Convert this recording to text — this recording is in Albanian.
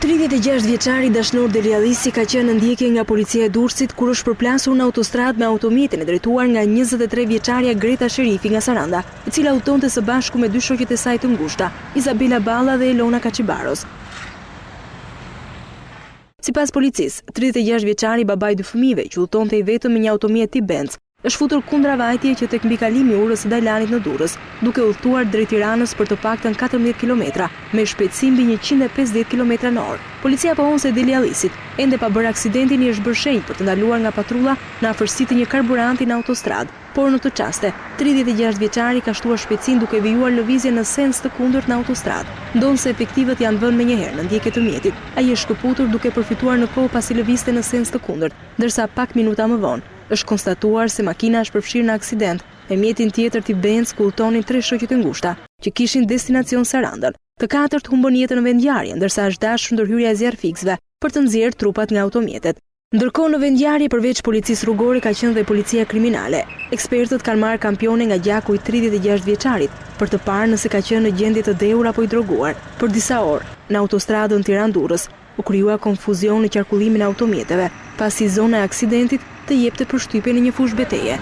36 vjeçari dashnor Deliallisi ka qenë në ndjekje nga policia e Durrësit kur është përplasur në autostradë me automjetin e drejtuar nga 23 vjeçaria Greta Sherifi nga Saranda, e cila udhtonte së bashku me dy shoqet e saj të ngushta, Isabela Balla dhe Elona Kaçibaros. Sipas policisë, 36 vjeçari babai dy fëmijëve që udhtonte i vetëm me një automjet tip Benz, është futur kundra vajtje që tek mbikalimi i urës së Dajlanit në Durrës, duke udhëtuar drejt Tiranës për të paktën 14 kilometra, me shpejtësi mbi 150 km/h. Policia pohon se Deliallisit, ende pa bërë aksidentin, i është bërë shenjë për të ndaluar nga patrulla në afërsi të një karburanti në autostradë, por në këtë çaste, 36 vjeçari ka shtuar shpejtësinë duke vijuar lëvizje në sens të kundërt në autostradë. Ndonë se efektivët janë vënë menjëherë në ndjekje të mjetit. Ai është shkëputur duke përfituar në kohë pasi lëvizte në sens të kundërt, ndërsa pak minuta më vonë është konstatuar se makina është përfshirë në aksident me mjetin tjetër tip Benz ku udhtonin 3 shoqet e ngushta që kishin destinacion Sarandën. Të katërt humbën jetën në vendngjarje, ndërsa është dashur ndërhyrja e zjarrfiksëve për të nxjerrë trupat nga automjetet. Ndërkohë në vendngjarje përveç policisë rrugore ka qenë dhe policia kriminale. Ekspertët kanë marrë kampione nga gjaku i 36 vjeçarit për të parë nëse ka qenë në gjendje të dhëur apo i droguar. Për disa orë, në autostradën Tiranë-Durrës u krijua konfuzion në qarkullimin e automjeteve, pasi zona e aksidentit të jepte përshtypjen e një fushë beteje.